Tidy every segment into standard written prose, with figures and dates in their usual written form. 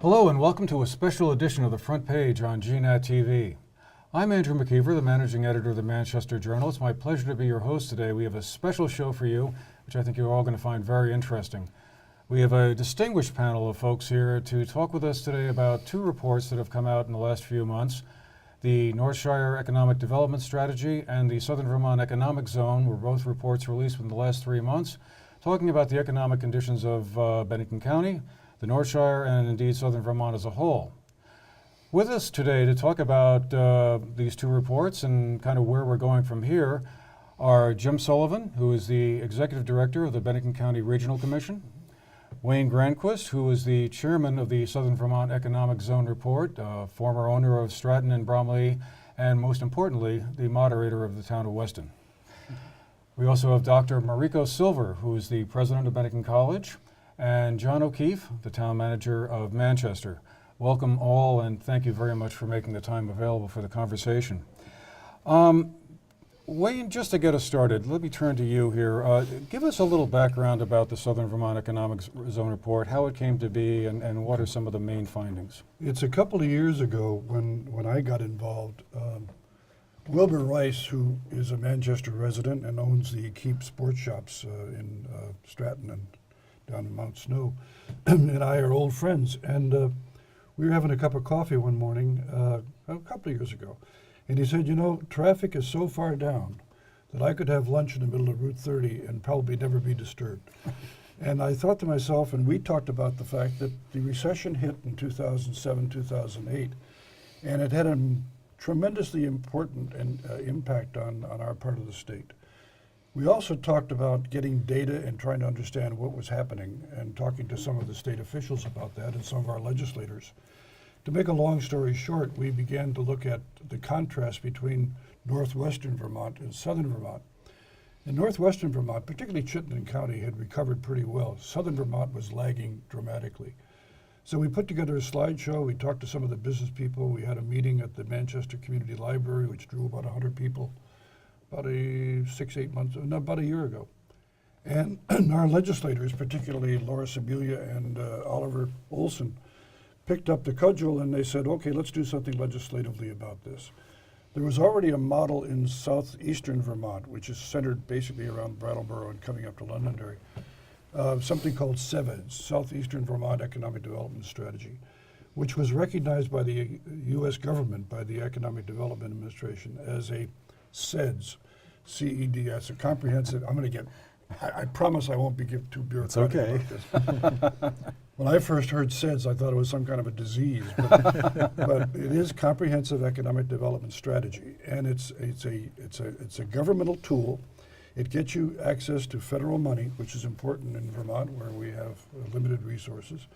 Hello and welcome to a special edition of the Front Page on GNAT TV. I'm Andrew McKeever, the managing editor of the Manchester Journal. It's my pleasure to be your host today. We have a special show for you, which I think you're all going to find very interesting. We have a distinguished panel of folks here to talk with us today about two reports that have come out in the last few months. The Northshire Economic Development Strategy and the Southern Vermont Economic Zone were both reports released within the last 3 months, talking about the economic conditions of Bennington County, the Northshire, and indeed Southern Vermont as a whole. With us today to talk about these two reports and kind of where we're going from here are Jim Sullivan, who is the Executive Director of the Bennington County Regional Commission, Wayne Granquist, who is the Chairman of the Southern Vermont Economic Zone Report, former owner of Stratton and Bromley, and most importantly, the moderator of the town of Weston. We also have Dr. Mariko Silver, who is the President of Bennington College, and John O'Keefe, the town manager of Manchester. Welcome all, and thank you very much for making the time available for the conversation. Wayne, just to get us started, let me turn to you here. Give us a little background about the Southern Vermont Economic Zone Report, how it came to be, and what are some of the main findings? It's a couple of years ago when I got involved. Wilbur Rice, who is a Manchester resident and owns the Keep Sports Shops in Stratton and down in Mount Snow, and I are old friends. And we were having a cup of coffee one morning a couple of years ago. And he said, you know, traffic is so far down that I could have lunch in the middle of Route 30 and probably never be disturbed. And I thought to myself, and we talked about the fact that the recession hit in 2007, 2008, and it had a tremendously important impact on our part of the state. We also talked about getting data and trying to understand what was happening and talking to some of the state officials about that and some of our legislators. To make a long story short, we began to look at the contrast between northwestern Vermont and southern Vermont. In northwestern Vermont, particularly Chittenden County, had recovered pretty well. Southern Vermont was lagging dramatically. So we put together a slideshow. We talked to some of the business people. We had a meeting at the Manchester Community Library, which drew about 100 people, about about a year ago. And our legislators, particularly Laura Sibilia and Oliver Olson, picked up the cudgel and they said, okay, let's do something legislatively about this. There was already a model in southeastern Vermont, which is centered basically around Brattleboro and coming up to Londonderry, something called SEVEDS, Southeastern Vermont Economic Development Strategy, which was recognized by the U.S. government, by the Economic Development Administration, as a CEDS, C-E-D-S, a comprehensive, I promise I won't be too bureaucratic about this. When I first heard SEDS, I thought it was some kind of a disease, but it is Comprehensive Economic Development Strategy, and it's a governmental tool. It gets you access to federal money, which is important in Vermont, where we have limited resources,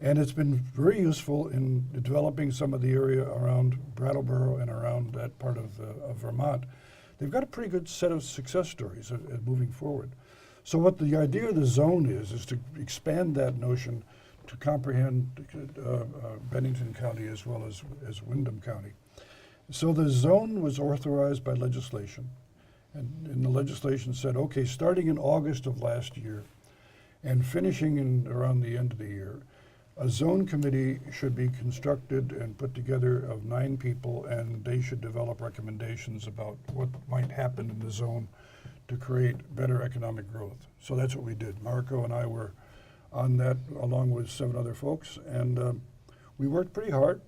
and it's been very useful in developing some of the area around Brattleboro and around that part of Vermont. They've got a pretty good set of success stories moving forward. So what the idea of the zone is to expand that notion to comprehend Bennington County as well as Windham County. So the zone was authorized by legislation, and the legislation said, okay, starting in August of last year and finishing in around the end of the year, a zone committee should be constructed and put together of 9 people, and they should develop recommendations about what might happen in the zone to create better economic growth. So that's what we did. Mariko and I were on that along with 7 other folks, and we worked pretty hard,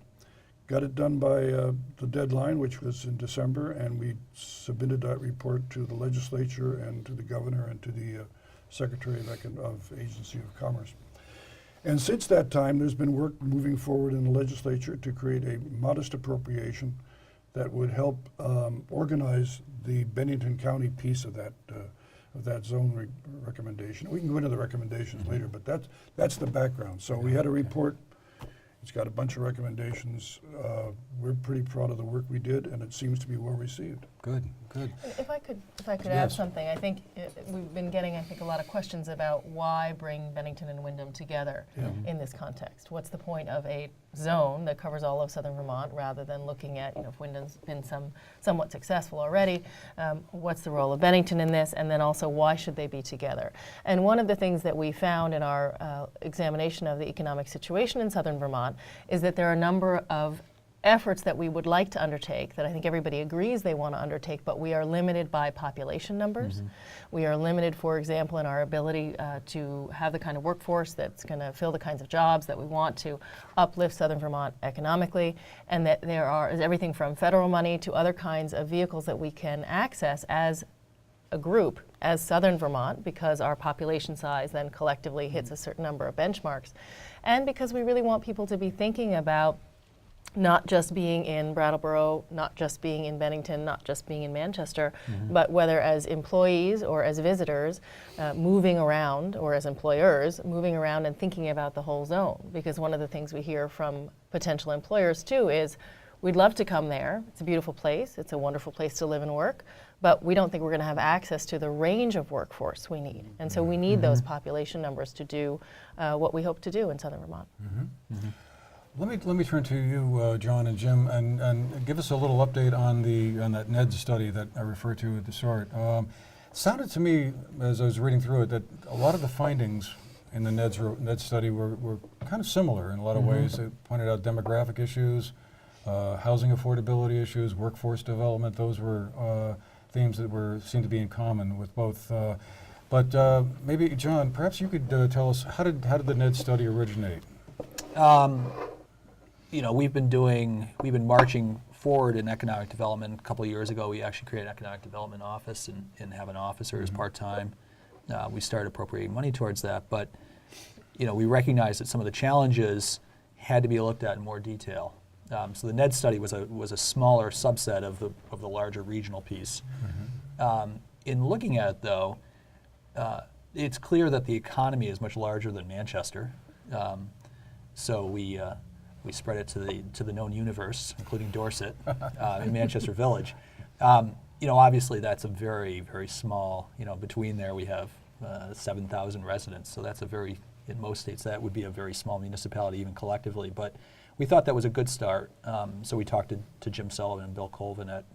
got it done by the deadline, which was in December, and we submitted that report to the legislature and to the governor and to the Secretary of Agency of Commerce. And since that time, there's been work moving forward in the legislature to create a modest appropriation that would help organize the Bennington County piece of that zone recommendation. We can go into the recommendations later, but that's the background. So we had a report. It's got a bunch of recommendations. We're pretty proud of the work we did, and it seems to be well received. Good, good. If I could add Yes. something, I think we've been getting, a lot of questions about why bring Bennington and Windham together in this context. What's the point of a zone that covers all of southern Vermont rather than looking at, if Windham's been somewhat successful already, what's the role of Bennington in this, and then also why should they be together? And one of the things that we found in our examination of the economic situation in southern Vermont is that there are a number of efforts that we would like to undertake that I think everybody agrees they want to undertake, but we are limited by population numbers. We are limited, for example, in our ability to have the kind of workforce that's going to fill the kinds of jobs that we want to uplift southern Vermont economically, and that there is everything from federal money to other kinds of vehicles that we can access as a group, as southern Vermont, because our population size then collectively hits a certain number of benchmarks, and because we really want people to be thinking about not just being in Brattleboro, not just being in Bennington, not just being in Manchester, but whether as employees or as visitors moving around, or as employers moving around and thinking about the whole zone. Because one of the things we hear from potential employers too is, we'd love to come there, it's a beautiful place, it's a wonderful place to live and work, but we don't think we're going to have access to the range of workforce we need. And so we need those population numbers to do what we hope to do in southern Vermont. Let me turn to you, John and Jim, and give us a little update on that NEDS study that I referred to at the start. It sounded to me, as I was reading through it, that a lot of the findings in the NEDS study were kind of similar in a lot of ways. It pointed out demographic issues, housing affordability issues, workforce development. Those were themes that seemed to be in common with both. But maybe, John, perhaps you could tell us, how did the NEDS study originate? We've been marching forward in economic development. A couple of years ago, we actually created an economic development office and have an officer as part-time. We started appropriating money towards that, but we recognized that some of the challenges had to be looked at in more detail. So the NED study was a smaller subset of the larger regional piece. In looking at it, though, it's clear that the economy is much larger than Manchester. So we spread it to the known universe, including Dorset, in Manchester Village. Obviously that's a very, very small, between there we have 7,000 residents, so that's in most states that would be a very small municipality even collectively, but we thought that was a good start. So we talked to Jim Sullivan and Bill Colvin at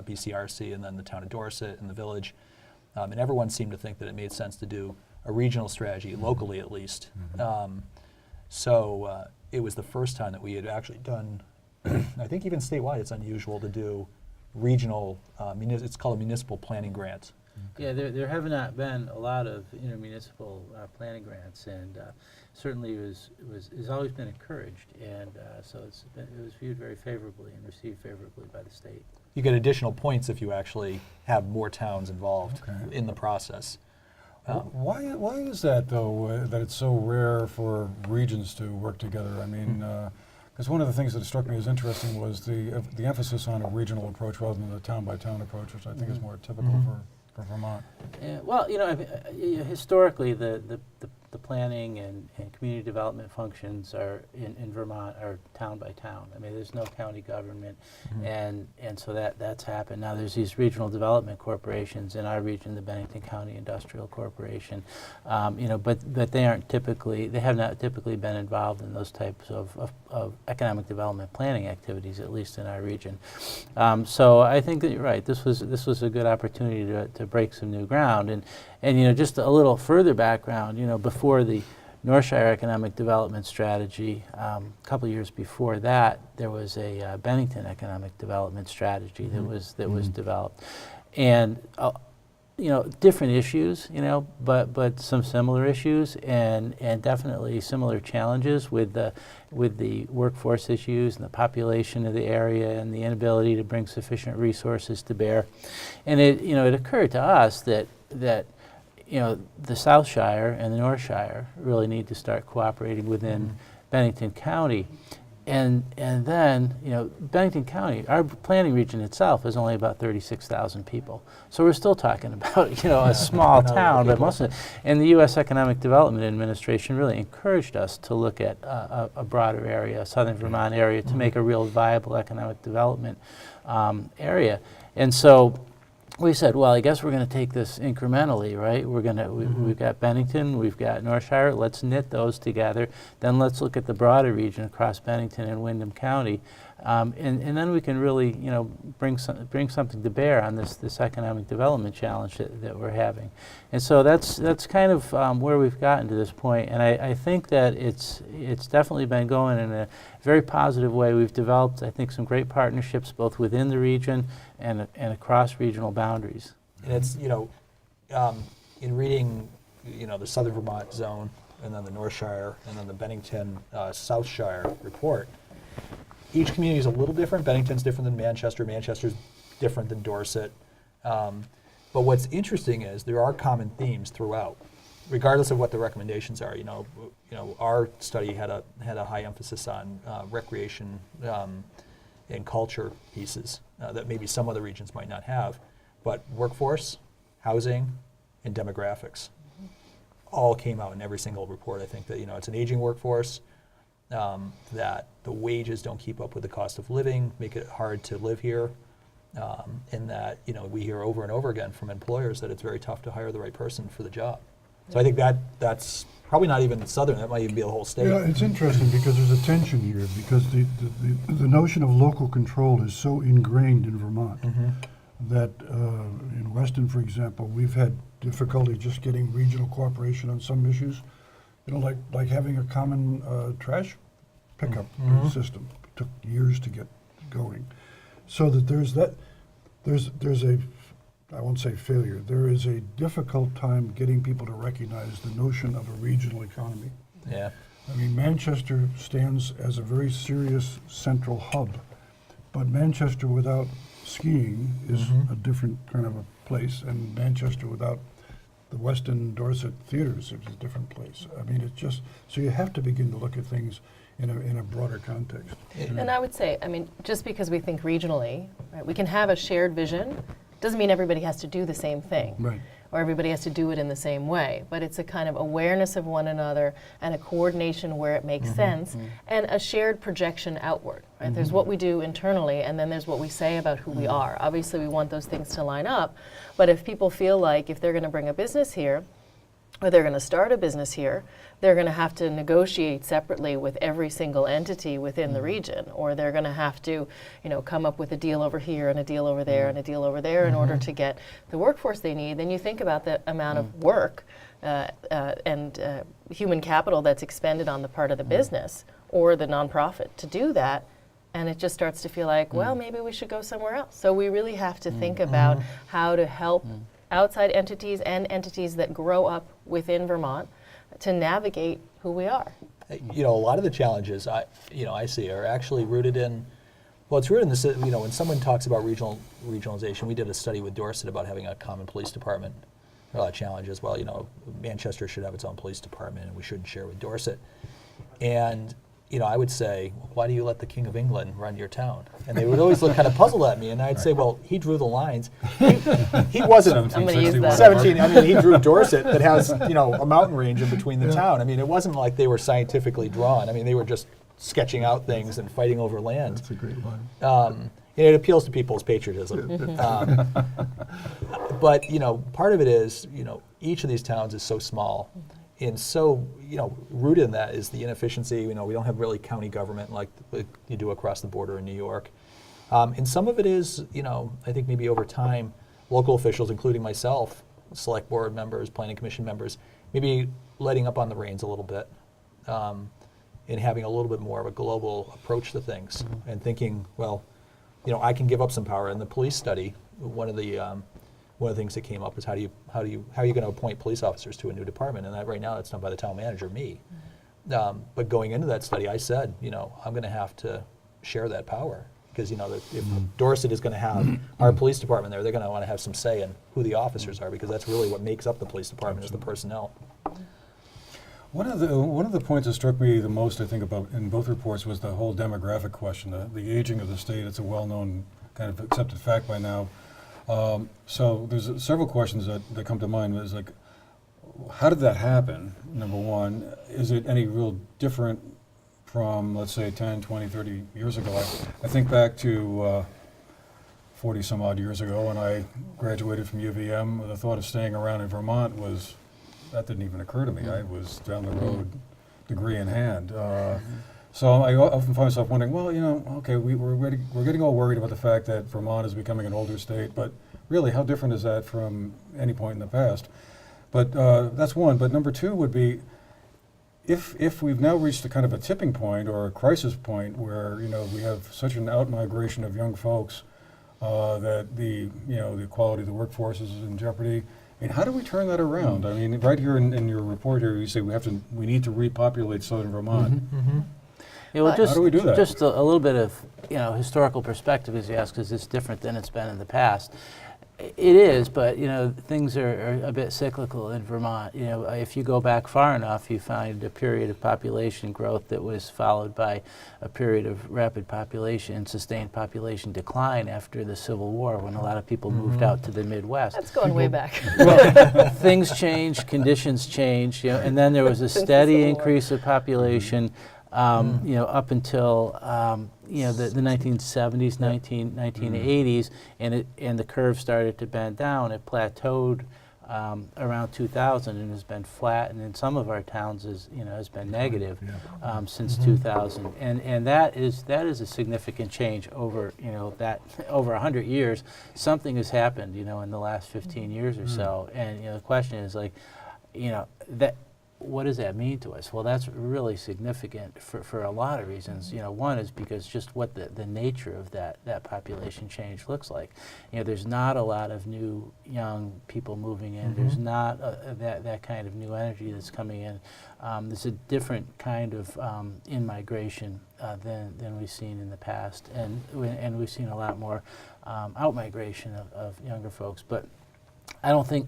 BCRC, and then the town of Dorset and the village, and everyone seemed to think that it made sense to do a regional strategy, locally at least. So it was the first time that we had actually done, I think even statewide it's unusual to do regional, it's called a municipal planning grant. Yeah, there have not been a lot of intermunicipal planning grants, and certainly has always been encouraged, and so it was viewed very favorably and received favorably by the state. You get additional points if you actually have more towns involved in the process. Why is that, though, that it's so rare for regions to work together? I mean, because one of the things that struck me as interesting was the emphasis on a regional approach rather than the town-by-town approach, which I think is more typical for Vermont. Yeah, well, historically, the planning and community development functions are in Vermont are town by town. I mean, there's no county government, and so that's happened. Now there's these regional development corporations in our region, the Bennington County Industrial Corporation, but they have not typically been involved in those types of economic development planning activities, at least in our region. So I think that you're right. This was a good opportunity to break some new ground, and just a little further background. Before the Northshire Economic Development Strategy, a couple of years before that, there was a Bennington Economic Development Strategy that was developed, and different issues, but some similar issues, and definitely similar challenges with the workforce issues and the population of the area and the inability to bring sufficient resources to bear. And it occurred to us that the South Shire and the North Shire really need to start cooperating within Bennington County. and then, Bennington County, our planning region itself is only about 36,000 people. So we're still talking about, a small town, but most of it. And the U.S. Economic Development Administration really encouraged us to look at a broader area, a Southern Vermont area, to make a real viable economic development area. And so we said, well, I guess we're going to take this incrementally, right? We've got Bennington, we've got Northshire, let's knit those together. Then let's look at the broader region across Bennington and Windham County. And then we can really, bring something to bear on this economic development challenge that we're having. And so that's kind of where we've gotten to this point. And I think that it's definitely been going in a very positive way. We've developed, I think, some great partnerships both within the region and across regional boundaries. And it's, in reading, the Southern Vermont zone, and then the Northshire, and then the Bennington Southshire report, each community is a little different. Bennington's different than Manchester. Manchester's different than Dorset. But what's interesting is there are common themes throughout, regardless of what the recommendations are. Our study had a high emphasis on recreation and culture pieces that maybe some other regions might not have. But workforce, housing, and demographics all came out in every single report. I think that it's an aging workforce. That the wages don't keep up with the cost of living, make it hard to live here, and that we hear over and over again from employers that it's very tough to hire the right person for the job. So I think that's probably not even Southern, that might even be the whole state. Yeah, it's interesting because there's a tension here because the notion of local control is so ingrained in Vermont that in Weston, for example, we've had difficulty just getting regional cooperation on some issues. Like having a common trash pickup system. It took years to get going. So that there's a, I won't say failure, there is a difficult time getting people to recognize the notion of a regional economy. Yeah. I mean, Manchester stands as a very serious central hub, but Manchester without skiing is a different kind of a place, and Manchester without the Weston Dorset theaters is a different place. I mean, it's just, so you have to begin to look at things in a broader context. And I would say, just because we think regionally, right, we can have a shared vision, doesn't mean everybody has to do the same thing. Right. Or everybody has to do it in the same way, but it's a kind of awareness of one another and a coordination where it makes sense and a shared projection outward. Right? There's what we do internally and then there's what we say about who we are. Obviously we want those things to line up, but if people feel like if they're going to bring a business here or they're going to start a business here, they're going to have to negotiate separately with every single entity within the region, or they're going to have to, come up with a deal over here and a deal over there and a deal over there in order to get the workforce they need. Then you think about the amount of work and human capital that's expended on the part of the business or the nonprofit to do that, and it just starts to feel like, well, maybe we should go somewhere else. So we really have to think about how to help outside entities and entities that grow up within Vermont to navigate who we are. A lot of the challenges I see are actually rooted in, it's rooted in this, when someone talks about regionalization, we did a study with Dorset about having a common police department. There are a lot of challenges. Well, Manchester should have its own police department and we shouldn't share with Dorset. And I would say, why do you let the King of England run your town? And they would always look kind of puzzled at me, and I'd say, well, he drew the lines. He wasn't I'm going to use that. 17. He drew Dorset that has, a mountain range in between the town. It wasn't like they were scientifically drawn. They were just sketching out things and fighting over land. That's a great line. It appeals to people's patriotism. But, part of it is, each of these towns is so small. And so, rooted in that is the inefficiency. We don't have really county government like you do across the border in New York. And some of it is, I think maybe over time, local officials, including myself, select board members, planning commission members, maybe letting up on the reins a little bit and having a little bit more of a global approach to things and thinking, well, I can give up some power. In the police study, one of the things that came up is how are you going to appoint police officers to a new department? And that right now it's done by the town manager, me. But going into that study, I said, I'm going to have to share that power because if Dorset is going to have our police department there, they're going to want to have some say in who the officers are because that's really what makes up the police department is the personnel. One of the points that struck me the most, I think, about in both reports was the whole demographic question, the aging of the state. It's a well-known kind of accepted fact by now. So there's several questions that come to mind. Is like, how did that happen? Number one, is it any real different from, let's say, 10, 20, 30 years ago? I think back to 40 some odd years ago when I graduated from UVM. The thought of staying around in Vermont that didn't even occur to me. I was down the road, degree in hand. So I often find myself wondering, well, okay, we're getting all worried about the fact that Vermont is becoming an older state, but really, how different is that from any point in the past? But that's one. But number two would be, if we've now reached a kind of a tipping point or a crisis point where we have such an out-migration of young folks that the quality of the workforce is in jeopardy. I mean, how do we turn that around? I mean, right here in your report here, you say we need to repopulate Southern Vermont. Yeah, well, How do we do that? Just a little bit of historical perspective, as you ask, because it's different than it's been in the past. It is, but things are a bit cyclical in Vermont. If you go back far enough, you find a period of population growth that was followed by a period of rapid population, sustained population decline after the Civil War, when a lot of people moved out to the Midwest. That's going way back. Well, things change, conditions change, and then there was a steady increase of population. Up until the 1970s, 1980s, and the curve started to bend down. It plateaued around 2000 and has been flat, and in some of our towns has been negative since 2000. And that is a significant change over over 100 years. Something has happened in the last 15 years or so, and the question is that. What does that mean to us? Well, that's really significant for a lot of reasons. One is because just what the nature of that population change looks like. There's not a lot of new young people moving in. There's not that kind of new energy that's coming in. There's a different kind of in-migration than we've seen in the past, and we've seen a lot more out-migration of younger folks. But I don't think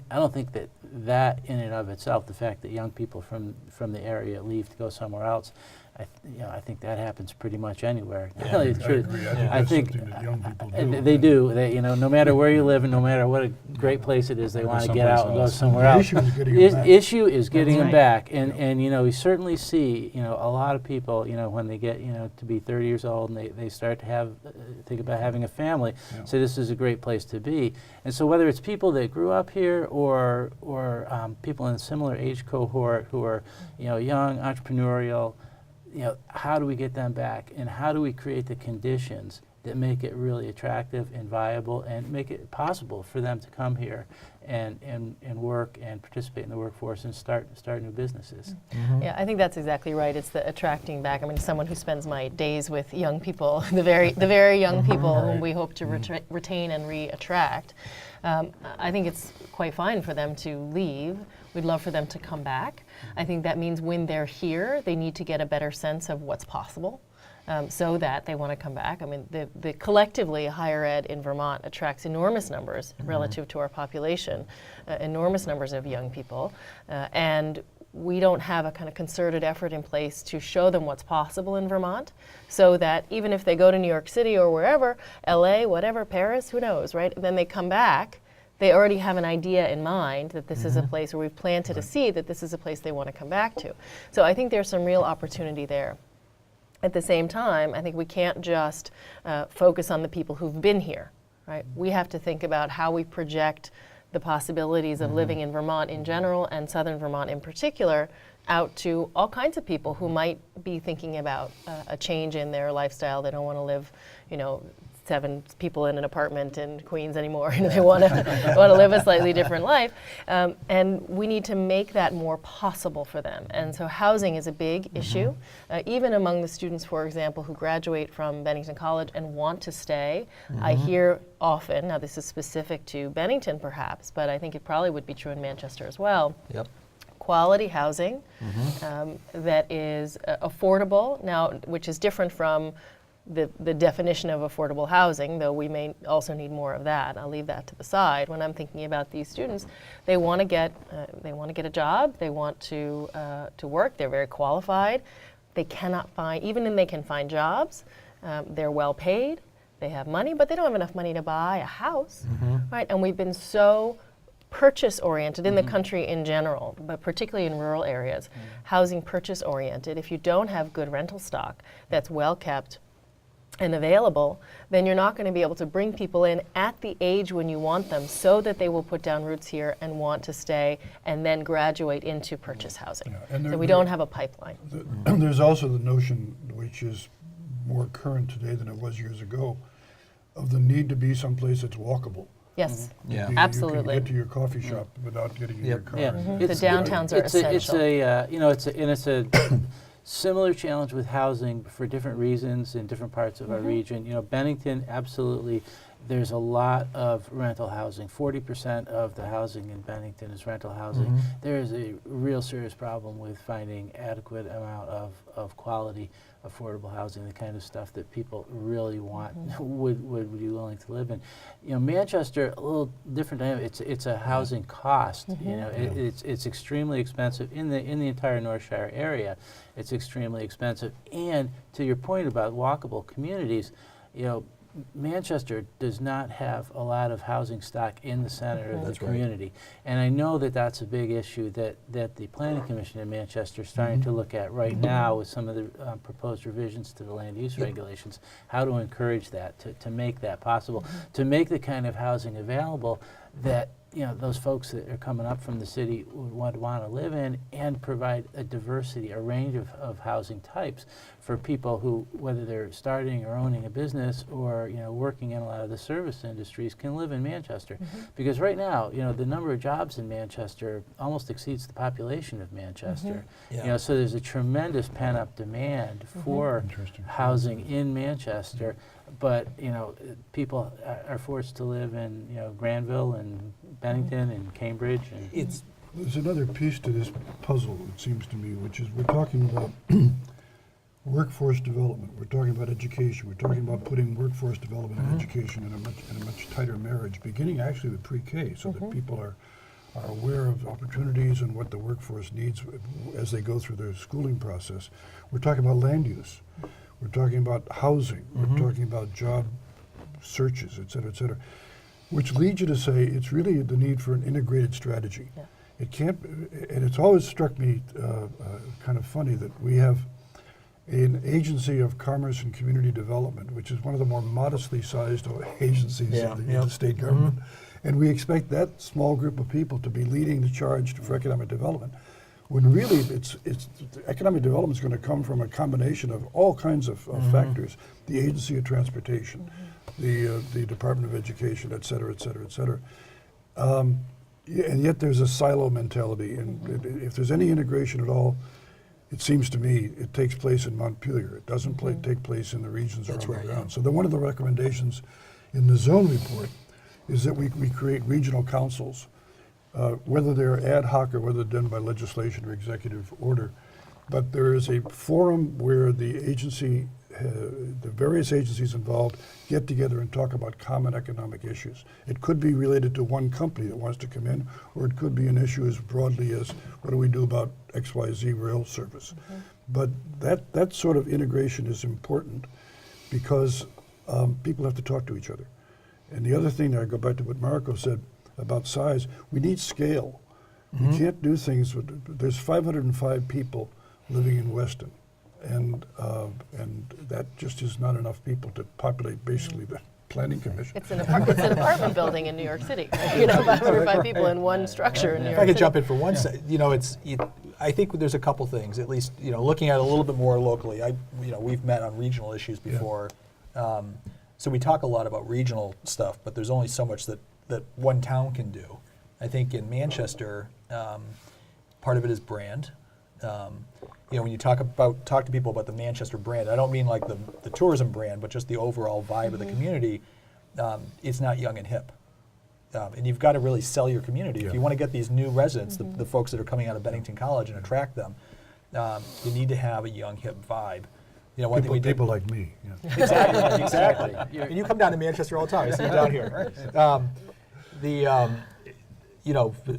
that in and of itself, the fact that young people from the area leave to go somewhere else, I think that happens pretty much anywhere. I agree. I think that's something that young people do. they do. They, no matter where you live and no matter what a great place it is, they want to get out and go somewhere else. The issue is getting them back. Issue is getting them right. back, and we certainly see a lot of people when they get to be 30 years old and they start to think about having a family, say this is a great place to be. And so whether it's people that grew up here or people in a similar age cohort who are young, entrepreneurial. How do we get them back, and how do we create the conditions that make it really attractive and viable and make it possible for them to come here and work and participate in the workforce and start new businesses? Yeah, I think that's exactly right. It's the attracting back. I mean, someone who spends my days with young people, the very young people whom we hope to retain and re-attract. I think it's quite fine for them to leave. We'd love for them to come back. I think that means when they're here, they need to get a better sense of what's possible. So that they want to come back. I mean, the collectively higher ed in Vermont attracts enormous numbers relative to our population, enormous numbers of young people, and we don't have a kind of concerted effort in place to show them what's possible in Vermont, so that even if they go to New York City or wherever, LA, whatever, Paris, who knows, right? Then they come back, they already have an idea in mind that this is a place where we've planted a seed, that this is a place they want to come back to. So I think there's some real opportunity there. At the same time, I think we can't just focus on the people who've been here, right? We have to think about how we project the possibilities of living in Vermont in general and Southern Vermont in particular out to all kinds of people who might be thinking about a change in their lifestyle. They don't want to live, 7 people in an apartment in Queens anymore. They want to live a slightly different life, and we need to make that more possible for them. And so housing is a big issue, even among the students, for example, who graduate from Bennington College and want to stay. I hear often, now this is specific to Bennington perhaps, but I think it probably would be true in Manchester as well. Yep. Quality housing that is affordable now, which is different from the definition of affordable housing, though we may also need more of that. I'll leave that to the side. When I'm thinking about these students, they want to get a job. They want to work. They're very qualified. They cannot find, even when they can find jobs, they're well paid. They have money, but they don't have enough money to buy a house, right? And we've been so purchase oriented in the country in general, but particularly in rural areas, housing purchase oriented. If you don't have good rental stock that's well kept and available, then you're not going to be able to bring people in at the age when you want them so that they will put down roots here and want to stay and then graduate into purchase housing. Yeah, and So we don't have a pipeline. There's also the notion, which is more current today than it was years ago, of the need to be someplace that's walkable. Yes, Yeah. You absolutely. can get to your coffee shop without getting in your car. Yeah. The downtowns are essential. It's a similar challenge with housing for different reasons in different parts of our region. You know, Bennington, absolutely, there's a lot of rental housing. 40% of the housing in Bennington is rental housing. There is a real serious problem with finding adequate amount of quality, affordable housing, the kind of stuff that people really want, would be willing to live in. You know, Manchester, a little different dynamic. It's a housing cost. You know, it's extremely expensive in the entire North Shire area. It's extremely expensive. And to your point about walkable communities, you know, Manchester does not have a lot of housing stock in the center of the community. And I know that that's a big issue that the Planning Commission in Manchester is starting to look at right now with some of the proposed revisions to the land use regulations, how to encourage that, to make that possible, to make the kind of housing available that, you know, those folks that are coming up from the city would want to live in, and provide a diversity, a range of housing types for people who, whether they're starting or owning a business or, you know, working in a lot of the service industries, can live in Manchester. Because right now, you know, the number of jobs in Manchester almost exceeds the population of Manchester. Yeah. You know, so there's a tremendous pent-up demand for housing in Manchester. But, you know, people are forced to live in, you know, Granville and Bennington and Cambridge. And There's another piece to this puzzle, it seems to me, which is we're talking about workforce development. We're talking about education. We're talking about putting workforce development and education in a much tighter marriage, beginning actually with pre-K, so that people are aware of opportunities and what the workforce needs as they go through their schooling process. We're talking about land use. We're talking about housing. We're talking about job searches, et cetera, which leads you to say it's really the need for an integrated strategy. Yeah. It can't, and it's always struck me kind of funny that we have an agency of commerce and community development, which is one of the more modestly sized agencies in the state government. And we expect that small group of people to be leading the charge for economic development, when really economic development is going to come from a combination of all kinds of factors: the Agency of Transportation, the Department of Education, et cetera, et cetera, et cetera. And yet there's a silo mentality, and if there's any integration at all, it seems to me it takes place in Montpelier. It doesn't take place in the regions around the ground. So one of the recommendations in the zone report is that we create regional councils, whether they're ad hoc or whether done by legislation or executive order. But there is a forum where the agency, the various agencies involved get together and talk about common economic issues. It could be related to one company that wants to come in, or it could be an issue as broadly as what do we do about XYZ rail service. But that sort of integration is important because people have to talk to each other. And the other thing, I go back to what Mariko said about size, we need scale. We can't do things there's 505 people living in Weston, and that just is not enough people to populate basically the Planning Commission. It's an apartment building in New York City. You know, 505 people in one structure in New York If I City. could jump in for one second, you know, I think there's a couple things, at least, you know, looking at it a little bit more locally. We've met on regional issues before, so we talk a lot about regional stuff, but there's only so much that one town can do. I think in Manchester, part of it is brand. You know, when you talk to people about the Manchester brand, I don't mean like the tourism brand, but just the overall vibe of the community. It's not young and hip. And you've got to really sell your community. If you want to get these new residents, the folks that are coming out of Bennington College, and attract them, you need to have a young, hip vibe. one thing we did. People like me. Yeah. Exactly, exactly. And you come down to Manchester all the time. I see you down here. A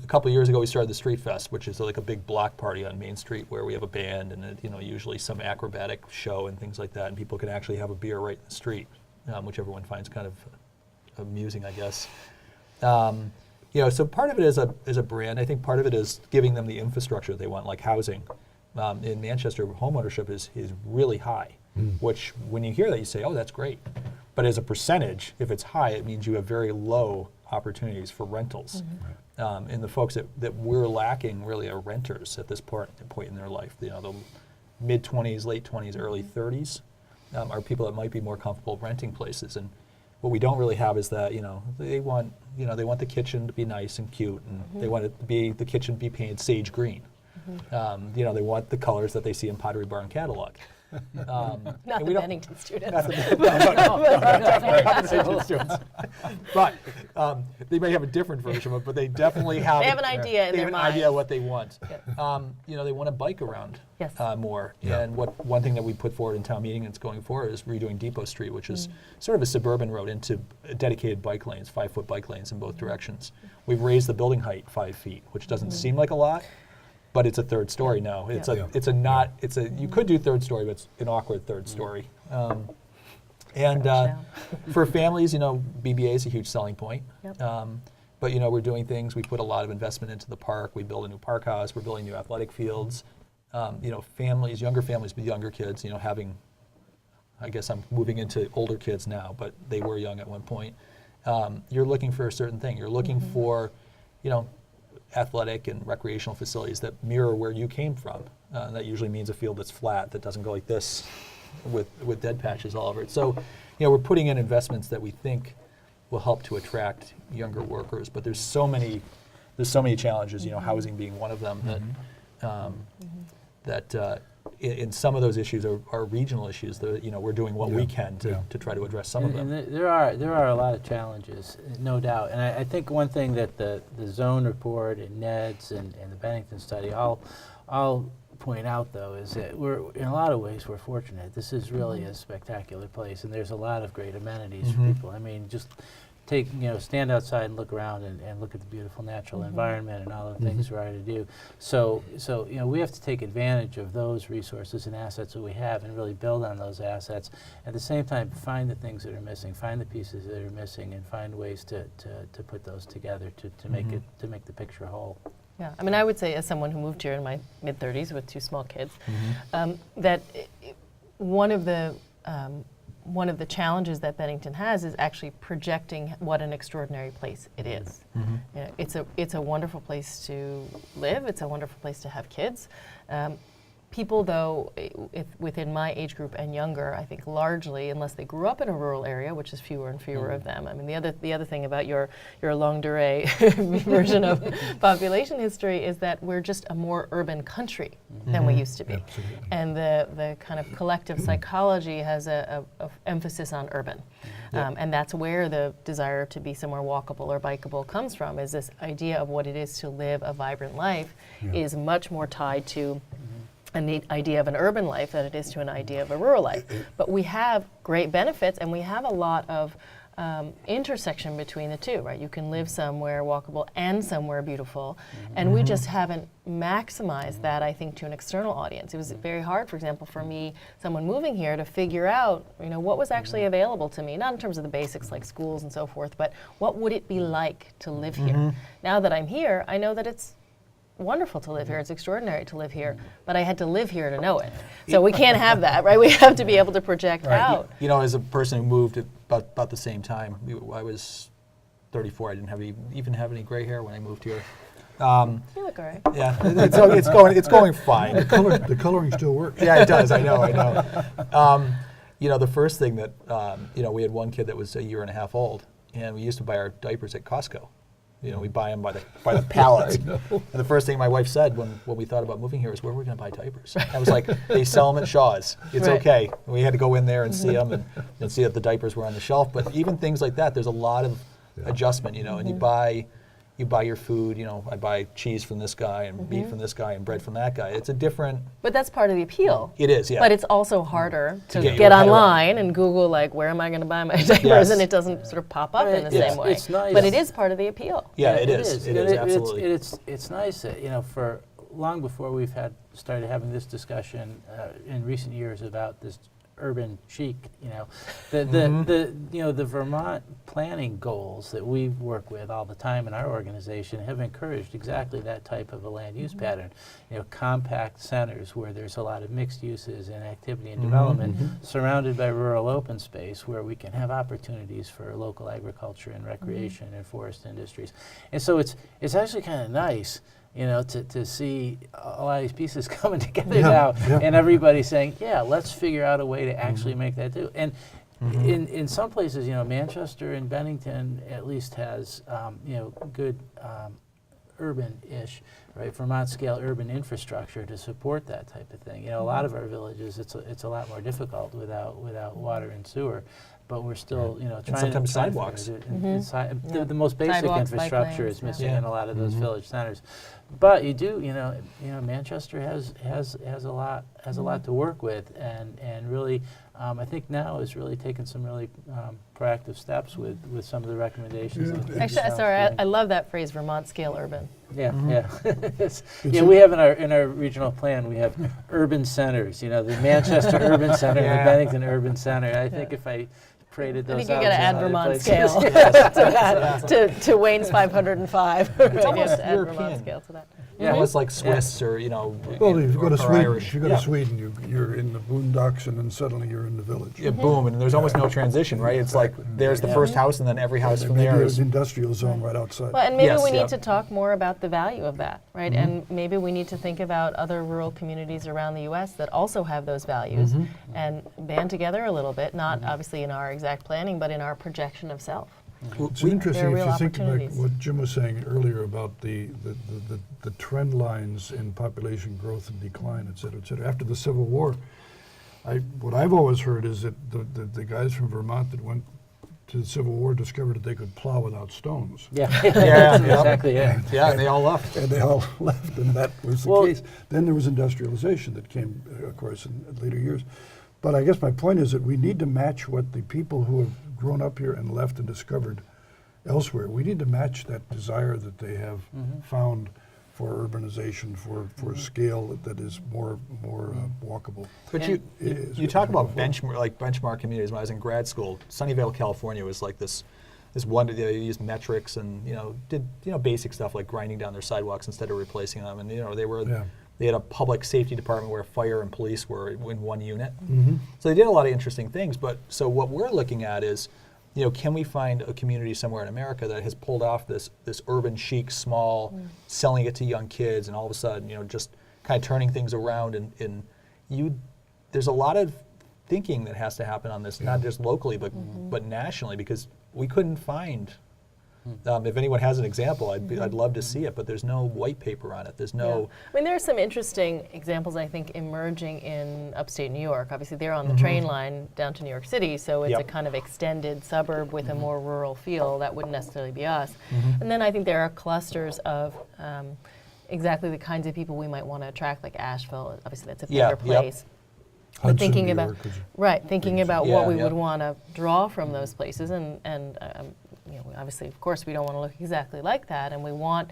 couple of years ago we started the Street Fest, which is like a big block party on Main Street where we have a band and usually some acrobatic show and things like that, and people can actually have a beer right in the street, which everyone finds kind of amusing, I guess. So part of it is a brand. I think part of it is giving them the infrastructure they want, like housing. In Manchester, homeownership is really high, which when you hear that, you say, oh, that's great. But as a percentage, if it's high, it means you have very low opportunities for rentals. And the folks that we're lacking really are renters at this point in their life. The mid-20s, late 20s, early 30s are people that might be more comfortable renting places. And what we don't really have is that they want the kitchen to be nice and cute, and they want it to be the kitchen be painted sage green. They want the colors that they see in Pottery Barn catalog. Not the Bennington students. Not the Bennington students. But they may have a different version of it, but they definitely have. They have an idea in their mind. They have an idea of what they want. Yes. They want to bike around Yes. more. Yeah. And one thing that we put forward in town meeting and it's going forward is redoing Depot Street, which is sort of a suburban road into dedicated bike lanes, 5-foot bike lanes in both directions. We've raised the building height 5 feet, which doesn't seem like a lot. But it's a third story now. You could do third story, but it's an awkward third story. For families, BBA is a huge selling point. Yep. But we're doing things. We put a lot of investment into the park. We build a new park house. We're building new athletic fields. Families, younger families with younger kids. I guess I'm moving into older kids now, but they were young at one point. You're looking for a certain thing. You're looking for, athletic and recreational facilities that mirror where you came from. That usually means a field that's flat, that doesn't go like this with dead patches all over it. So, we're putting in investments that we think will help to attract younger workers, but there's so many challenges, housing being one of them, that in some of those issues are regional issues that we're doing what we can to try to address some of them. And there are a lot of challenges, no doubt. And I think one thing that the zone report and NEDS and the Bennington study all point out, though, is that in a lot of ways we're fortunate. This is really a spectacular place, and there's a lot of great amenities for people. I mean, just stand outside and look around and look at the beautiful natural environment and all the things we're trying to do. So we have to take advantage of those resources and assets that we have and really build on those assets. At the same time, find the things that are missing, find the pieces that are missing, and find ways to put those together to make the picture whole. Yeah, I mean, I would say as someone who moved here in my mid-30s with 2 small kids, that one of the challenges that Bennington has is actually projecting what an extraordinary place it is. It's a wonderful place to live. It's a wonderful place to have kids. People, though, within my age group and younger, I think largely, unless they grew up in a rural area, which is fewer and fewer of them. I mean, the other thing about your longue durée version of population history is that we're just a more urban country than we used to be. Absolutely. And the kind of collective psychology has a emphasis on urban. And that's where the desire to be somewhere walkable or bikeable comes from, is this idea of what it is to live a vibrant life is much more tied to an idea of an urban life than it is to an idea of a rural life. But we have great benefits, and we have a lot of intersection between the two, right? You can live somewhere walkable and somewhere beautiful, and we just haven't maximized that, I think, to an external audience. It was very hard, for example, for me, someone moving here, to figure out, what was actually available to me, not in terms of the basics like schools and so forth, but what would it be like to live here? Now that I'm here, I know that it's wonderful to live here. It's extraordinary to live here, but I had to live here to know it. So we can't have that, right? We have to be able to project out. As a person who moved at about the same time, I was 34. I didn't even have any gray hair when I moved here. You look all right. Yeah, it's going fine. The coloring still works. Yeah, it does. I know. The first thing that we had one kid that was a year and a half old, and we used to buy our diapers at Costco. We buy them by the pallets. And the first thing my wife said when we thought about moving here is, where are we going to buy diapers? I was like, they sell them at Shaw's. It's okay. We had to go in there and see them and see that the diapers were on the shelf. But even things like that, there's a lot of adjustment, and you buy, you buy your food, I buy cheese from this guy and meat from this guy and bread from that guy. It's a different. But that's part of the appeal. It is, yeah. But it's also harder to get your get head around. online and Google, like, where am I going to buy my diapers? Yes. And it doesn't sort of pop up in the Yeah. same way. It's nice. But it is part of the appeal. Yeah, it is. It is, absolutely. It's nice that, for long before we've started having this discussion in recent years about this urban chic, the Vermont planning goals that we work with all the time in our organization have encouraged exactly that type of a land use pattern. Compact centers where there's a lot of mixed uses and activity and development surrounded by rural open space where we can have opportunities for local agriculture and recreation and forest industries. And so it's actually kind of nice to see a lot of these pieces coming together now, and everybody saying, yeah, let's figure out a way to actually make that do. And in some places, Manchester and Bennington at least has, good urban-ish, right, Vermont-scale urban infrastructure to support that type of thing. A lot of our villages, it's a lot more difficult without water and sewer. But we're still, trying sometimes to sidewalks. The most basic Sidewalks, infrastructure bike is lanes, missing in a lot of those village centers. But you do, Manchester has a lot to work with, and really, I think now is really taking some really proactive steps with some of the recommendations. Actually, sorry, I love that phrase, Vermont scale urban. Yeah. We have in our regional plan, we have urban centers. The Manchester Urban Center and the Bennington Urban Center. I think if I paraded I those think you out got to to add other Vermont places. scale to that, to Wayne's 505. It's almost add Vermont European. scale to that. Yeah, it's like Swiss or, Well, if you go to or Sweden, Irish. if you go to Sweden, you're in the boondocks, and then suddenly you're in the village. Yeah, boom, and there's almost no transition, right? It's like there's the first house, and then every house from there Maybe is. an industrial zone right outside. Well, and maybe Yes, we need yep. to talk more about the value of that, right? And maybe we need to think about other rural communities around the U.S. that also have those values and band together a little bit, not obviously in our exact planning, but in our projection of self. It's interesting There are if real you think about opportunities. what Jim was saying earlier about the trend lines in population growth and decline, et cetera, et cetera. After the Civil War, what I've always heard is that the guys from Vermont that went to the Civil War discovered that they could plow without stones. Yeah, Yeah, exactly. Yeah. Yeah, and they all left. And they all left, and that was the Well- case. Then there was industrialization that came, of course, in later years. But I guess my point is that we need to match what the people who have grown up here and left and discovered elsewhere, we need to match that desire that they have found for urbanization, for scale that is more walkable. But And you talk about benchmark communities. When I was in grad school, Sunnyvale, California was like this one. They used metrics and did basic stuff like grinding down their sidewalks instead of replacing them. And they had a public safety department where fire and police were in one unit. So they did a lot of interesting things. But so what we're looking at is, can we find a community somewhere in America that has pulled off this urban chic, small, selling it to young kids, and all of a sudden, just kind of turning things around. And there's a lot of thinking that has to happen on this, not just locally, but nationally, because we couldn't find. If anyone has an example, I'd love to see it, but there's no white paper on it. There's no. I mean, there are some interesting examples, I think, emerging in upstate New York. Obviously, they're on the train line down to New York City, so it's a kind of extended suburb with a more rural feel. That wouldn't necessarily be us. And then I think there are clusters of exactly the kinds of people we might want to attract, like Asheville. Obviously, that's a bigger place. But Hudson, thinking New about York is thinking about Yeah, what we yeah. would want to draw from those places, and obviously, of course, we don't want to look exactly like that, and we want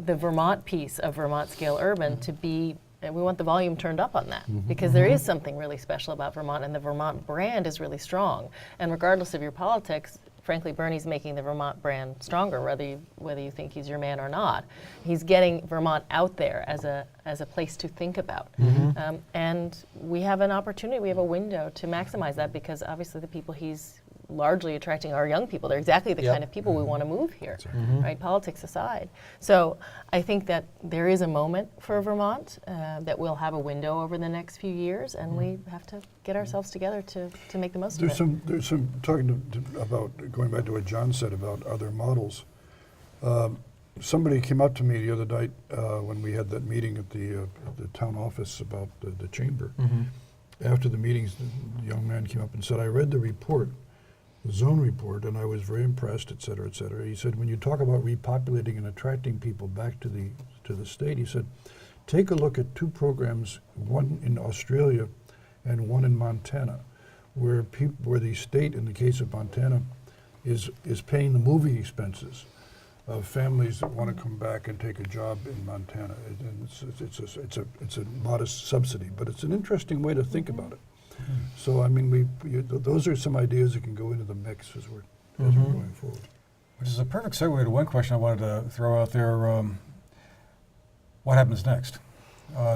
the Vermont piece of Vermont scale urban to be. And we want the volume turned up on that because there is something really special about Vermont, and the Vermont brand is really strong. And regardless of your politics, frankly, Bernie's making the Vermont brand stronger, whether you think he's your man or not. He's getting Vermont out there as a place to think about. And we have an opportunity, we have a window to maximize that, because obviously the people he's largely attracting are young people. They're exactly the kind of people we want to move here, right? Politics aside. So I think that there is a moment for Vermont, that we'll have a window over the next few years, and we have to get ourselves together to make the most of it. There's some talking about, going back to what John said about other models. Somebody came up to me the other night when we had that meeting at the town office about the chamber. After the meetings, the young man came up and said, "I read the report, zone report, and I was very impressed, et cetera, et cetera. He said, when you talk about repopulating and attracting people back to the state, he said, take a look at two programs, one in Australia and one in Montana, where the state, in the case of Montana, is paying the moving expenses of families that want to come back and take a job in Montana. And it's a modest subsidy, but it's an interesting way to think about it. So I mean, those are some ideas that can go into the mix as we're going forward. Which is a perfect segue to one question I wanted to throw out there. What happens next?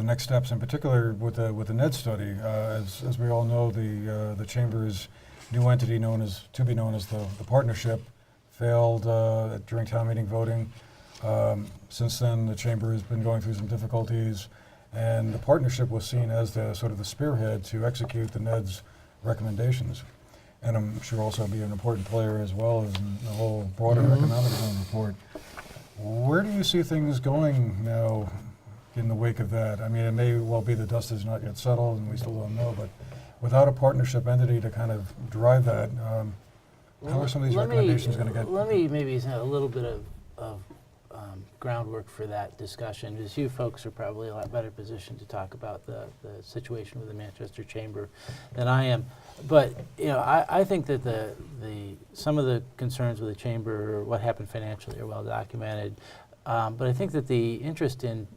Next steps, in particular with the NEDS study. As we all know, the Chamber's new entity to be known as the partnership failed during town meeting voting. Since then, the Chamber has been going through some difficulties, and the partnership was seen as the sort of the spearhead to execute the NEDS recommendations. And I'm sure also be an important player as well as in the whole broader economic zone report. Where do you see things going now in the wake of that? I mean, it may well be the dust is not yet settled and we still don't know, but without a partnership entity to kind of drive that, how are some of these recommendations going to get? Let me maybe say a little bit of groundwork for that discussion, because you folks are probably a lot better positioned to talk about the situation with the Manchester Chamber than I am. But I think that some of the concerns with the Chamber or what happened financially are well documented. But I think that the interest in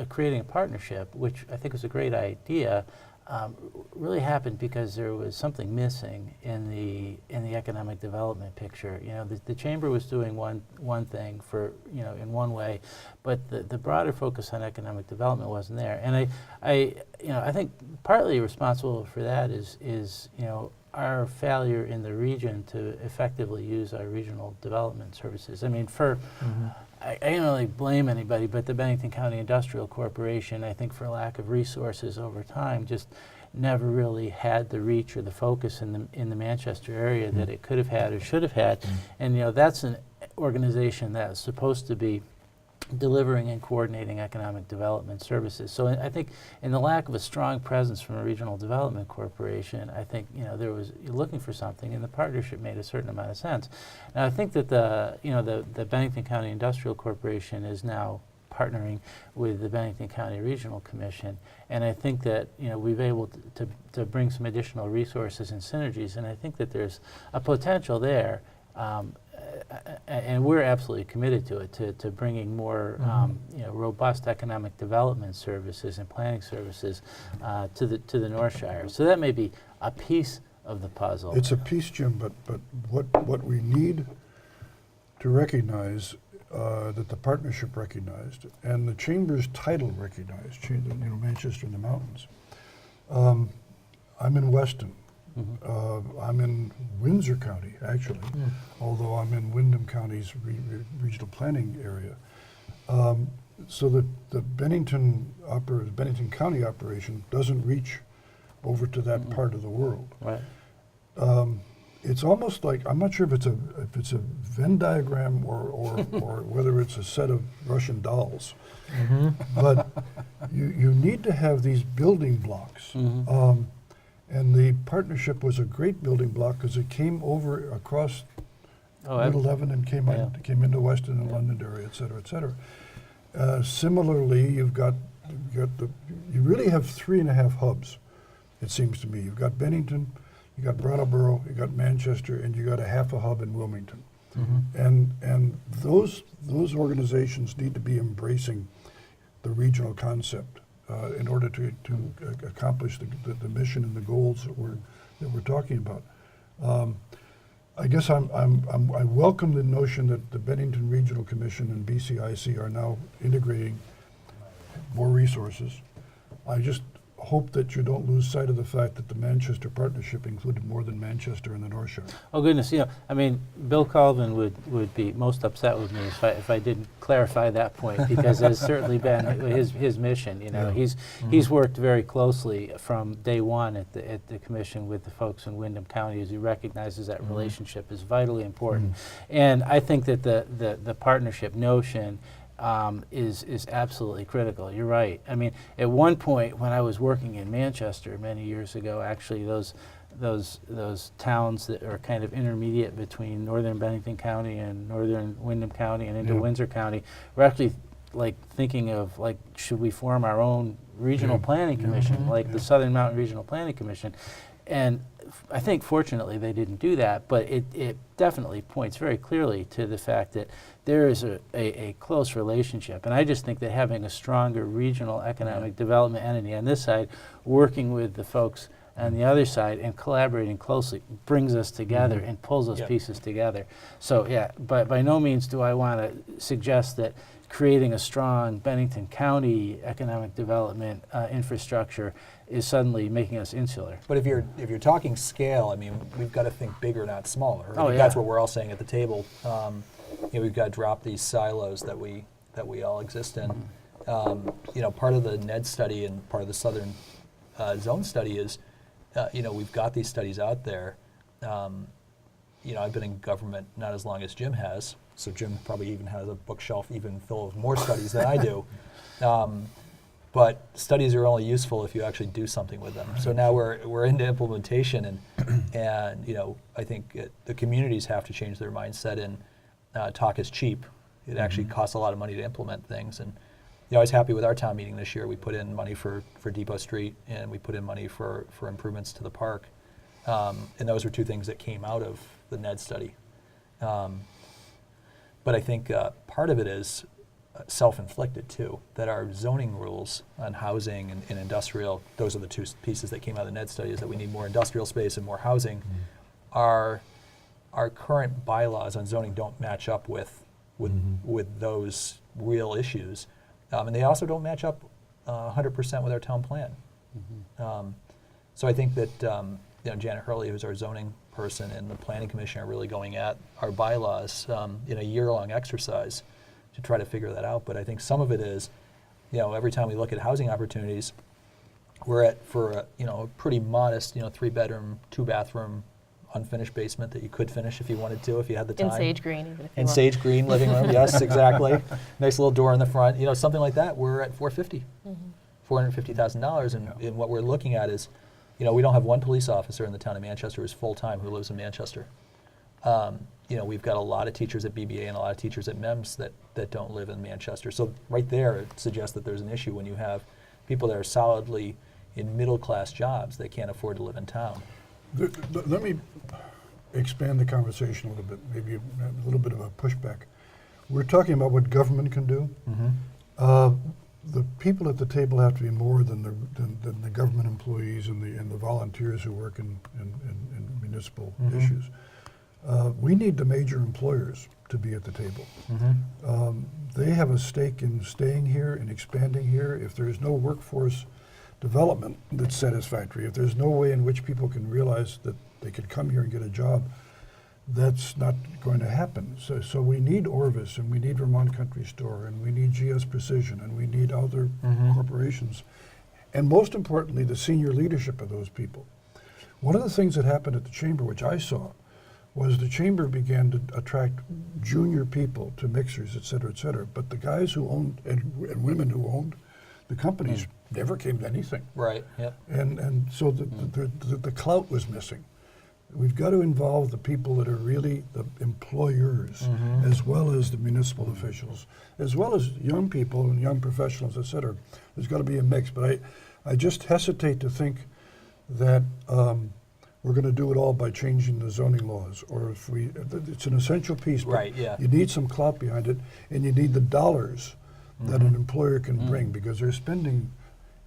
creating a partnership, which I think was a great idea, really happened because there was something missing in the economic development picture. The Chamber was doing one thing for in one way, but the broader focus on economic development wasn't there. And I think partly responsible for that is our failure in the region to effectively use our regional development services. I mean, I can't really blame anybody, but the Bennington County Industrial Corporation, I think for lack of resources over time, just never really had the reach or the focus in the Manchester area that it could have had or should have had. And that's an organization that's supposed to be delivering and coordinating economic development services. So I think in the lack of a strong presence from a regional development corporation, I think there was looking for something, and the partnership made a certain amount of sense. Now I think that the Bennington County Industrial Corporation is now partnering with the Bennington County Regional Commission, and I think that we've able to bring some additional resources and synergies, and I think that there's a potential there. And we're absolutely committed to it, to bringing more robust economic development services and planning services to the North Shire. So that may be a piece of the puzzle. It's a piece, Jim, but what we need to recognize that the partnership recognized and the Chamber's title recognized, Manchester in the Mountains. I'm in Weston. I'm in Windsor County, actually, although I'm in Windham County's regional planning area. So the Bennington County operation doesn't reach over to that part of the world. Right. It's almost like, I'm not sure if it's a Venn diagram or whether it's a set of Russian dolls, but you need to have these building blocks. And the partnership was a great building block because it came over across Route 11 and came into Weston and Londonderry, et cetera, et cetera. Similarly, you really have 3.5 hubs, it seems to me. You've got Bennington, you got Brattleboro, you got Manchester, and you got a half a hub in Wilmington. And those organizations need to be embracing the regional concept in order to accomplish the mission and the goals that we're talking about. I guess I welcome the notion that the Bennington Regional Commission and BCIC are now integrating more resources. I just hope that you don't lose sight of the fact that the Manchester partnership included more than Manchester and the North Shore. Oh goodness, I mean, Bill Colvin would be most upset with me if I didn't clarify that point, because that's certainly been his mission. He's worked very closely from day one at the commission with the folks in Windham County, as he recognizes that relationship is vitally important. And I think that the partnership notion is absolutely critical. You're right. I mean, at one point when I was working in Manchester many years ago, actually those those towns that are kind of intermediate between northern Bennington County and northern Windham County and into Windsor County. We're actually like thinking of like, should we form our own regional planning commission, like the Southern Mountain Regional Planning Commission? And I think fortunately they didn't do that, but it definitely points very clearly to the fact that there is a close relationship. And I just think that having a stronger regional economic development entity on this side, working with the folks on the other side and collaborating closely, brings us together and pulls those pieces together. So yeah, but by no means do I want to suggest that creating a strong Bennington County economic development infrastructure is suddenly making us insular. But if you're talking scale, I mean, we've got to think bigger, not smaller. I Oh, think yeah. that's what we're all saying at the table. We've got to drop these silos that we all exist in. Part of the NEDS study and part of the Southern Zone study is, we've got these studies out there. I've been in government not as long as Jim has, so Jim probably even has a bookshelf even full of more studies than I do. But studies are only useful if you actually do something with them. So now we're into implementation, and I think the communities have to change their mindset. And talk is cheap. It actually costs a lot of money to implement things. And I was happy with our town meeting this year. We put in money for Depot Street, and we put in money for improvements to the park. And those were two things that came out of the NED study. But I think part of it is self-inflicted too, that our zoning rules on housing and industrial, those are the two pieces that came out of the NED study, is that we need more industrial space and more housing. Our current bylaws on zoning don't match up with those real issues. And they also don't match up 100% with our town plan. So I think that Janet Hurley, who's our zoning person, and the planning commission are really going at our bylaws in a year-long exercise to try to figure that out. But I think some of it is, every time we look at housing opportunities, we're at for a pretty modest, 3-bedroom, 2-bathroom, unfinished basement that you could finish if you wanted to, if you had the time. In Sage Green, even if you In want. Sage Green living room, yes, exactly. Nice little door in the front, something like that. We're at $450,000, and what we're looking at is, we don't have one police officer in the town of Manchester who's full-time who lives in Manchester. We've got a lot of teachers at BBA and a lot of teachers at MEMS that don't live in Manchester. So right there, it suggests that there's an issue when you have people that are solidly in middle-class jobs that can't afford to live in town. Let me expand the conversation a little bit, maybe a little bit of a pushback. We're talking about what government can do. The people at the table have to be more than the government employees and the volunteers who work in municipal issues. We need the major employers to be at the table. They have a stake in staying here and expanding here. If there is no workforce development that's satisfactory, if there's no way in which people can realize that they could come here and get a job, that's not going to happen. So we need Orvis, and we need Vermont Country Store, and we need GS Precision, and we need other corporations. And most importantly, the senior leadership of those people. One of the things that happened at the Chamber, which I saw, was the Chamber began to attract junior people to mixers, et cetera, but the guys who owned, and women who owned the companies never came to anything. Right, yep. And so the clout was missing. We've got to involve the people that are really the employers, as well as the municipal officials, as well as young people and young professionals, et cetera. There's got to be a mix, but I just hesitate to think that we're going to do it all by changing the zoning laws, or if it's an essential piece, but Right, yeah. you need some clout behind it, and you need the dollars that an employer can bring, because they're spending,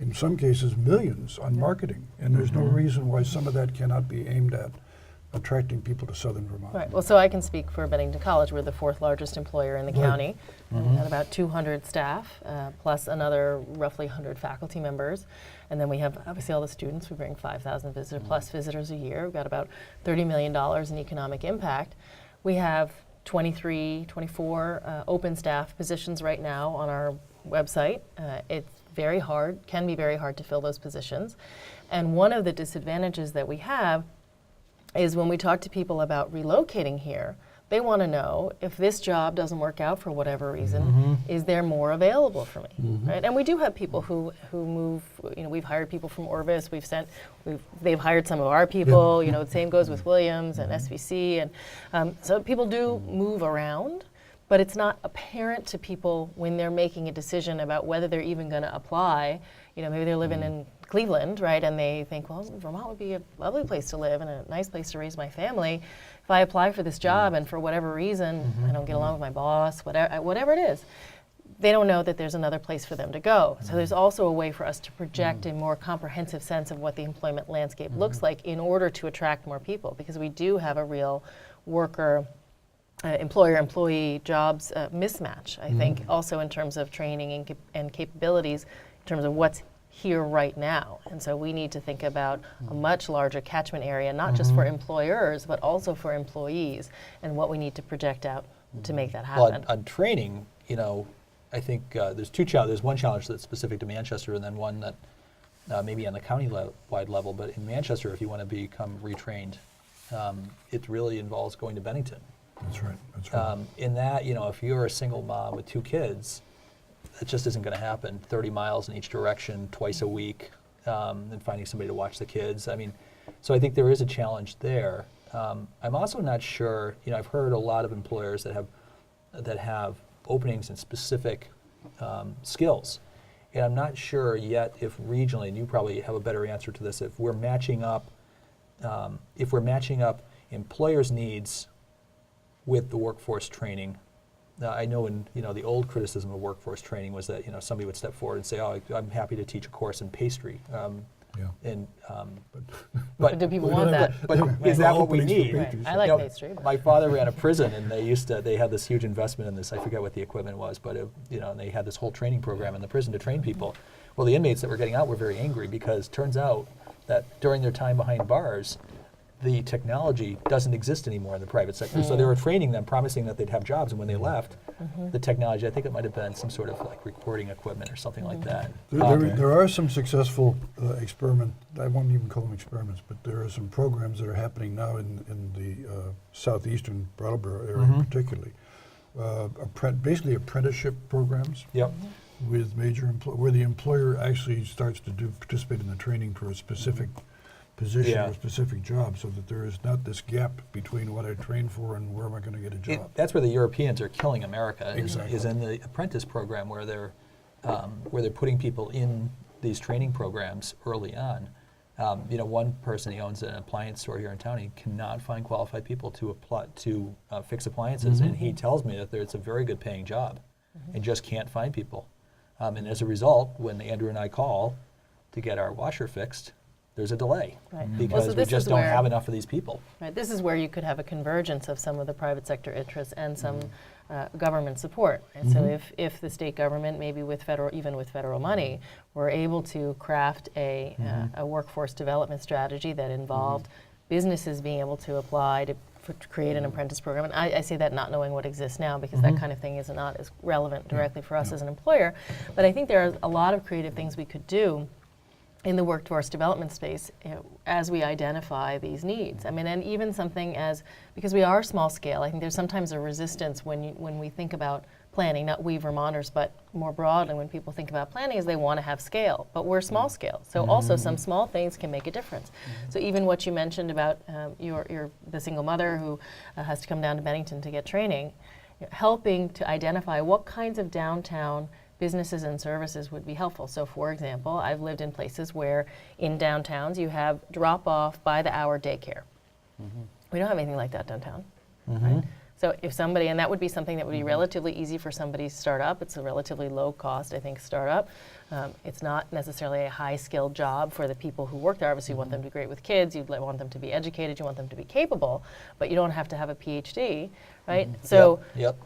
in some cases, millions on marketing, and there's no reason why some of that cannot be aimed at attracting people to Southern Vermont. Right. Well, so I can speak for Bennington College. We're the 4th largest employer in the county, at about 200 staff, plus another roughly 100 faculty members. And then we have obviously all the students. We bring 5,000 plus visitors a year. We've got about $30 million in economic impact. We have 24 open staff positions right now on our website. It's very hard, can be very hard to fill those positions. And one of the disadvantages that we have is when we talk to people about relocating here, They want to know if this job doesn't work out for whatever reason, is there more available for me, right? And we do have people who move. We've hired people from Orvis. They've hired some of our people. The same goes with Williams and SVC, and so people do move around. But it's not apparent to people when they're making a decision about whether they're even going to apply. Maybe they're living in Cleveland, right? And they think, well, Vermont would be a lovely place to live and a nice place to raise my family. If I apply for this job and for whatever reason I don't get along with my boss, whatever it is, they don't know that there's another place for them to go. So there's also a way for us to project a more comprehensive sense of what the employment landscape looks like in order to attract more people, because we do have a real employer-employee jobs mismatch, I think, also in terms of training and capabilities, in terms of what's here right now. And so we need to think about a much larger catchment area, not just for employers, but also for employees, and what we need to project out to make that happen. Well, on training, I think there's there's one challenge that's specific to Manchester, and then one that maybe on the county-wide level. But in Manchester, if you want to become retrained, it really involves going to Bennington. That's right. That's right. In that, if you're a single mom with 2 kids, it just isn't going to happen. 30 miles in each direction, twice a week, and finding somebody to watch the kids. So I think there is a challenge there. I'm also not sure. I've heard a lot of employers that have openings in specific skills, and I'm not sure yet if regionally, and you probably have a better answer to this, if we're matching up employers' needs with the workforce training. I know the old criticism of workforce training was that somebody would step forward and say, "Oh, I'm happy to teach a course in pastry." But do people want that? But is that what we need? Right. I like pastry. My father ran a prison, and they had this huge investment in this. I forget what the equipment was, but and they had this whole training program in the prison to train people. Well, the inmates that were getting out were very angry because it turns out that during their time behind bars, the technology doesn't exist anymore in the private sector. So they were training them, promising that they'd have jobs, and when they left, the technology, I think it might have been some sort of like recording equipment or something like that. There are some successful experiments. I won't even call them experiments, but there are some programs that are happening now in the southeastern Brattleboro area particularly. Basically apprenticeship programs. Yep. With major where the employer actually starts to participate in the training for a specific position or a specific job, so that there is not this gap between what I trained for and where am I going to get a job. That's where the Europeans are killing America. Exactly. Is in the apprentice program where they're putting people in these training programs early on. One person, he owns an appliance store here in town. He cannot find qualified people to fix appliances, and he tells me that it's a very good paying job, and just can't find people. And as a result, when Andrew and I call to get our washer fixed, there's a delay because we just don't have enough of these people. Right. This is where you could have a convergence of some of the private sector interests and some government support. And so if the state government, maybe even with federal money, were able to craft a workforce development strategy that involved businesses being able to apply to create an apprentice program. And I say that not knowing what exists now, because that kind of thing is not as relevant directly for us as an employer. But I think there are a lot of creative things we could do in the workforce development space as we identify these needs. And even something because we are small scale, I think there's sometimes a resistance when we think about planning, not we Vermonters, but more broadly when people think about planning, is they want to have scale, but we're small scale. So also some small things can make a difference. So even what you mentioned about the single mother who has to come down to Bennington to get training, helping to identify what kinds of downtown businesses and services would be helpful. So for example, I've lived in places where in downtowns you have drop-off by the hour daycare. We don't have anything like that downtown. Right? So if somebody, and that would be something that would be relatively easy for somebody to start up. It's a relatively low cost, I think, startup. It's not necessarily a high-skilled job for the people who work there. Obviously, you want them to be great with kids. You want them to be educated. You want them to be capable. But you don't have to have a PhD, right? So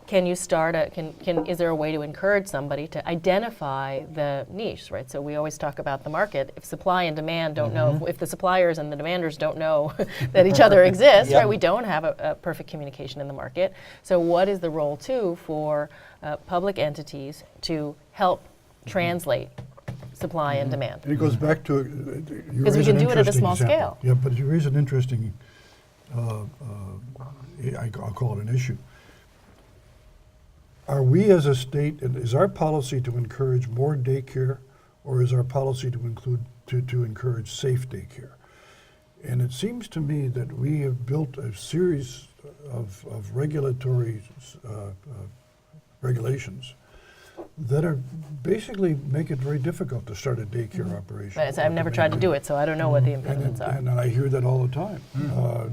can you start is there a way to encourage somebody to identify the niche, right? So we always talk about the market. If supply and demand don't know, if the suppliers and the demanders don't know that each other exist, right? We don't have a perfect communication in the market. So what is the role, too, for public entities to help translate supply and demand? And it goes back to because we can do it at a small scale. Yeah, but you raise an interesting I'll call it an issue. Are we as a state, is our policy to encourage more daycare, or is our policy to encourage safe daycare? And it seems to me that we have built a series of regulatory regulations that are basically make it very difficult to start a daycare operation. Right, so I've never tried to do it, so I don't know what the impediments are. And I hear that all the time.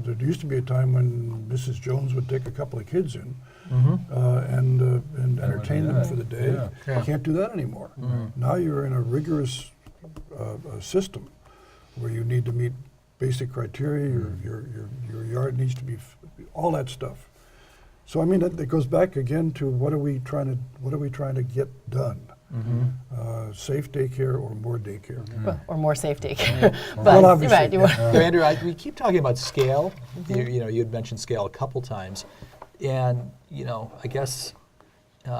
There used to be a time when Mrs. Jones would take a couple of kids in and entertain them for the day. Yeah. You can't do that anymore. Now you're in a rigorous system where you need to meet basic criteria. Your yard needs to be all that stuff. So I mean, that goes back again to what are we trying to get done? Safe daycare or more daycare? Well, or more safe daycare. But, Well, obviously, right, you want- So Andrew, we keep talking about scale. You know, you had mentioned scale a couple times, and you know, I guess in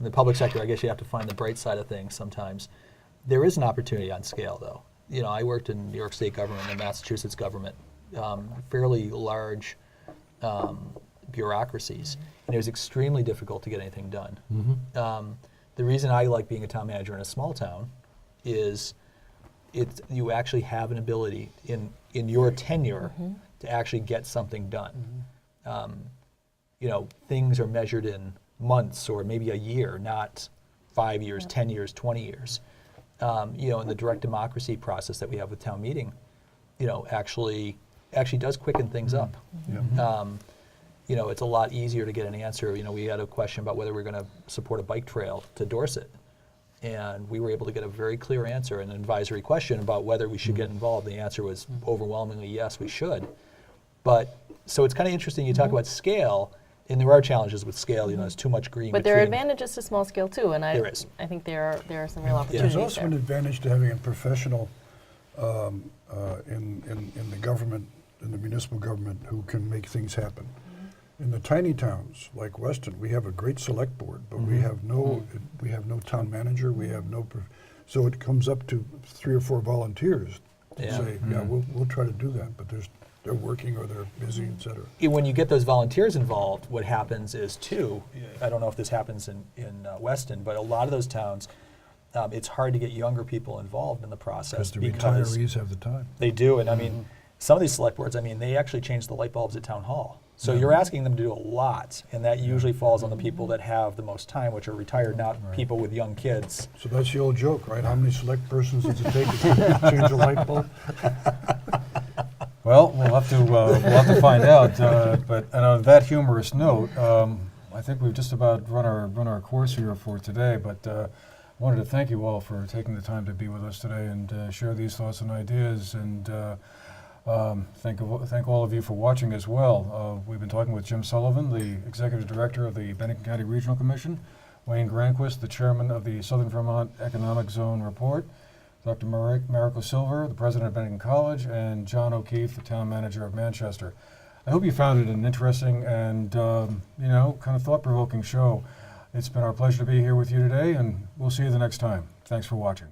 the public sector, I guess you have to find the bright side of things sometimes. There is an opportunity on scale, though. You know, I worked in New York State government and Massachusetts government, fairly large bureaucracies, and it was extremely difficult to get anything done. The reason I like being a town manager in a small town is you actually have an ability in your tenure to actually get something done. You know, things are measured in months or maybe a year, not 5 years, 10 years, 20 years. You know, in the direct democracy process that we have with town meeting, you know, actually does quicken things up. You know, it's a lot easier to get an answer. You know, we had a question about whether we're going to support a bike trail to Dorset, and we were able to get a very clear answer, an advisory question about whether we should get involved. The answer was overwhelmingly yes, we should. But so it's kind of interesting. You talk about scale, and there are challenges with scale. You know, there's too much green. But there are between- advantages to small scale too, and There is. I think there are some real There's opportunities also an there. advantage to having a professional in the government, in the municipal government, who can make things happen. In the tiny towns like Weston, we have a great select board, but we have no town manager. We have no, so it comes up to 3 or 4 volunteers to Yeah. say, yeah, we'll try to do that, but they're working or they're busy, et cetera. When you get those volunteers involved, what happens is too, I don't know if this happens in Weston, but a lot of those towns, it's hard to get younger people involved in the process Because the retirees have the time. they do. And I mean, some of these select boards, I mean, they actually change the light bulbs at town hall. So you're asking them to do a lot, and that usually falls on the people that have the most time, which are retired, not people with young kids. So that's the old joke, right? How many select persons does it take to change a light bulb? Well, we'll have to find out. But and on that humorous note, I think we've just about run our course here for today. But I wanted to thank you all for taking the time to be with us today and share these thoughts and ideas. And thank all of you for watching as well. We've been talking with Jim Sullivan, the Executive Director of the Bennington County Regional Commission, Wayne Granquist, the Chairman of the Southern Vermont Economic Zone Report, Dr. Mariko Silver, the President of Bennington College, and John O'Keefe, the Town Manager of Manchester. I hope you found it an interesting and kind of thought-provoking show. It's been our pleasure to be here with you today, and we'll see you the next time. Thanks for watching.